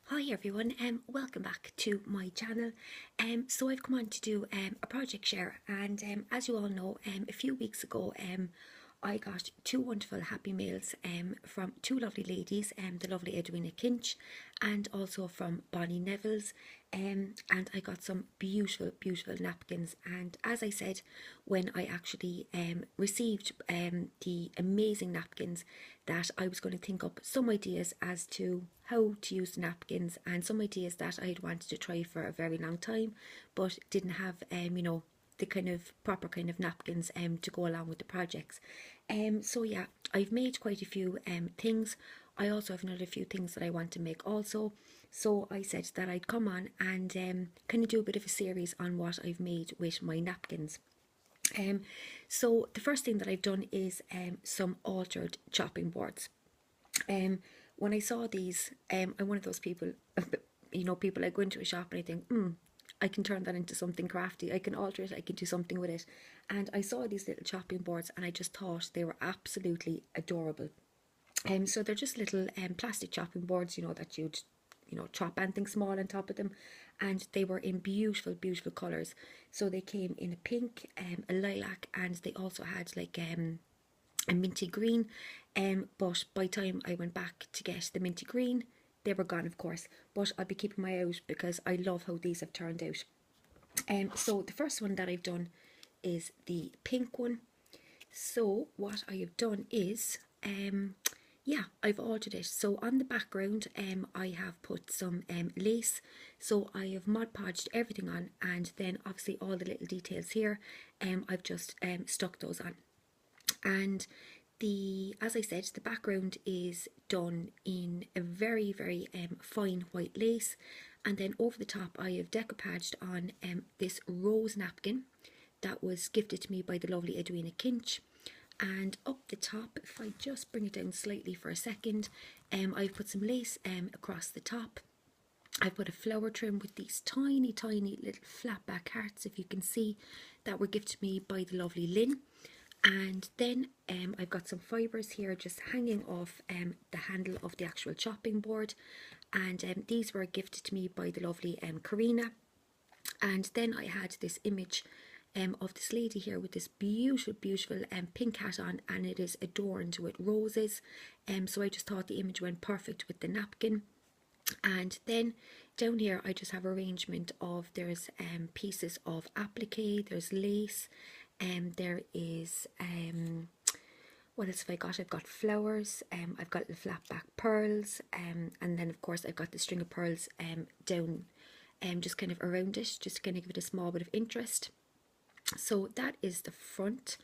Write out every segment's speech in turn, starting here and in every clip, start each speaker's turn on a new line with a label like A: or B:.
A: Hi everyone, welcome back to my channel. So I've come on to do a project share, and as you all know, a few weeks ago I got two wonderful happy mails from two lovely ladies, the lovely Edwina Kinch and also from Bonnie Neville's, and I got some beautiful napkins. And as I said, when I actually received the amazing napkins, that I was going to think up some ideas as to how to use the napkins, and some ideas that I'd wanted to try for a very long time but didn't have the kind of proper kind of napkins to go along with the projects. So yeah, I've made quite a few things. I also have another few things that I want to make also. So I said that I'd come on and kind of do a bit of a series on what I've made with my napkins. Um, so the first thing that I've done is some altered chopping boards. Um, when I saw these, I'm one of those people, people I go into a shop and I think, I can turn that into something crafty. I can alter it. I can do something with it. And I saw these little chopping boards and I just thought they were absolutely adorable. So they're just little plastic chopping boards, that you'd, chop anything small on top of them. And they were in beautiful colours. So they came in a pink, a lilac, and they also had like a minty green. But by the time I went back to get the minty green, they were gone, of course. But I'll be keeping my eye out because I love how these have turned out. So the first one that I've done is the pink one. So what I have done is, I've altered it. So on the background, I have put some lace. So I have Mod Podged everything on, and then obviously all the little details here, I've just stuck those on. And as I said, the background is done in a very fine white lace, and then over the top I have decoupaged on this rose napkin that was gifted to me by the lovely Edwina Kinch. And up the top, if I just bring it down slightly for a second, I've put some lace across the top. I've put a flower trim with these tiny little flat back hearts, if you can see, that were gifted to me by the lovely Lynn. And then I've got some fibres here just hanging off the handle of the actual chopping board, and these were gifted to me by the lovely Karina. And then I had this image of this lady here with this beautiful pink hat on, and it is adorned with roses. So I just thought the image went perfect with the napkin. And then down here I just have arrangement of, there's pieces of applique, there's lace, there is what else have I got? I've got flowers, I've got the flat back pearls, and then of course I've got the string of pearls down just kind of around it, just to kind of give it a small bit of interest. So that is the front,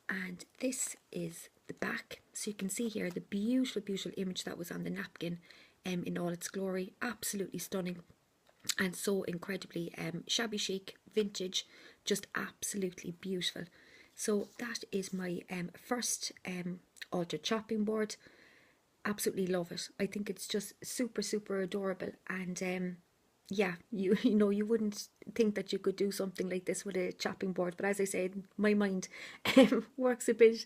A: and this is the back. So you can see here the beautiful image that was on the napkin in all its glory. Absolutely stunning, and so incredibly shabby chic, vintage, just absolutely beautiful. So that is my first altered chopping board. Absolutely love it. I think it's just super adorable, and yeah, you wouldn't think that you could do something like this with a chopping board, but as I said, my mind works a bit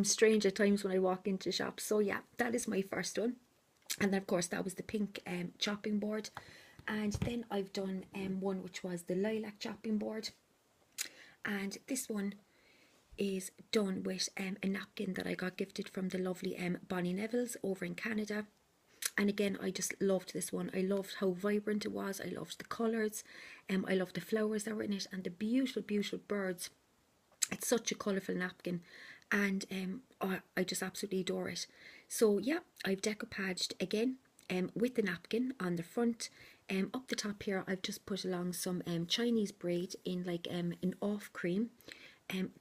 A: strange at times when I walk into shops. So yeah, that is my first one. And then of course that was the pink chopping board. And then I've done one which was the lilac chopping board, and this one is done with a napkin that I got gifted from the lovely Bonnie Neville's over in Canada. And again, I just loved this one. I loved how vibrant it was. I loved the colours. I loved the flowers that were in it, and the beautiful birds. It's such a colourful napkin, and I just absolutely adore it. So yeah, I've decoupaged again with the napkin on the front. Up the top here, I've just put along some Chinese braid in like an off cream.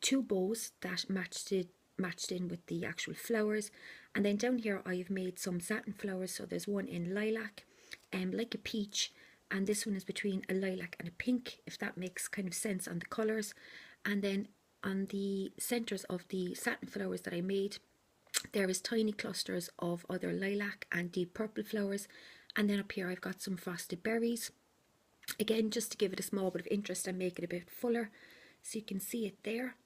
A: Two bows that matched in with the actual flowers, and then down here I have made some satin flowers. So there's one in lilac, like a peach, and this one is between a lilac and a pink, if that makes kind of sense on the colours. And then on the centres of the satin flowers that I made, there is tiny clusters of other lilac and deep purple flowers. And then up here I've got some frosted berries, again just to give it a small bit of interest and make it a bit fuller. So you can see it there,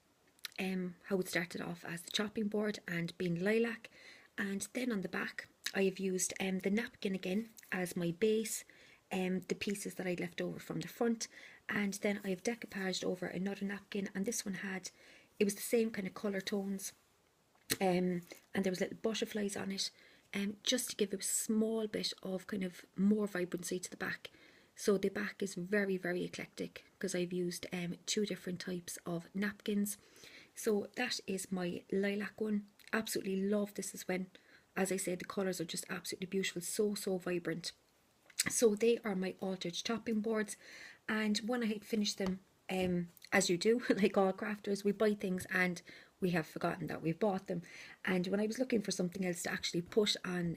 A: how it started off as the chopping board and being lilac. And then on the back I have used the napkin again as my base, the pieces that I left over from the front, and then I've decoupaged over another napkin, and this one it was the same kind of colour tones, and there was little butterflies on it, just to give a small bit of kind of more vibrancy to the back. So the back is very, very eclectic because I've used 2 different types of napkins. So that is my lilac one. Absolutely love this as well. As I said, the colours are just absolutely beautiful, so vibrant. So they are my altered chopping boards, and when I had finished them, as you do, like all crafters, we buy things and we have forgotten that we've bought them. And when I was looking for something else to actually put on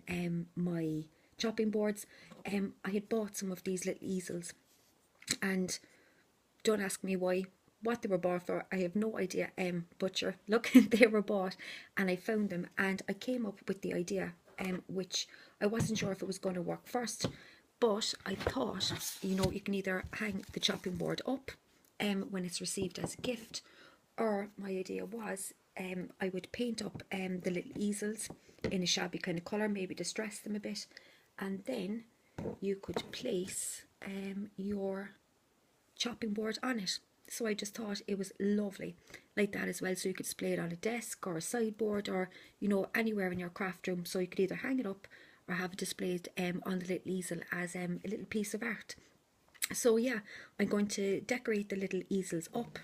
A: my chopping boards, I had bought some of these little easels, and don't ask me what they were bought for. I have no idea. But sure, look, they were bought, and I found them, and I came up with the idea, which I wasn't sure if it was going to work first, but I thought, you know, you can either hang the chopping board up, when it's received as a gift, or my idea was, I would paint up the little easels in a shabby kind of colour, maybe distress them a bit, and then you could place your chopping board on it. So I just thought it was lovely like that as well. So you could display it on a desk or a sideboard, or, you know, anywhere in your craft room. So you could either hang it up or have it displayed on the little easel as a little piece of art. So yeah, I'm going to decorate the little easels up,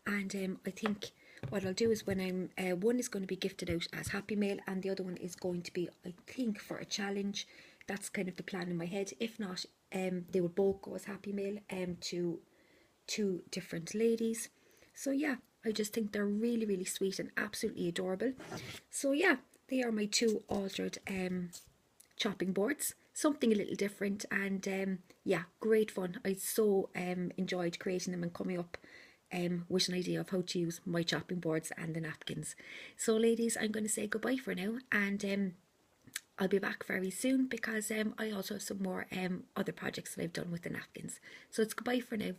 A: and I think what I'll do is when one is going to be gifted out as Happy Mail, and the other one is going to be, I think, for a challenge. That's kind of the plan in my head. If not, they would both go as Happy Mail to 2 different ladies. So yeah, I just think they're really, really sweet and absolutely adorable. So yeah, they are my 2 altered chopping boards. Something a little different, and yeah, great fun. I so enjoyed creating them and coming up with an idea of how to use my chopping boards and the napkins. So ladies, I'm going to say goodbye for now, and I'll be back very soon because I also have some more other projects that I've done with the napkins. So it's goodbye for now.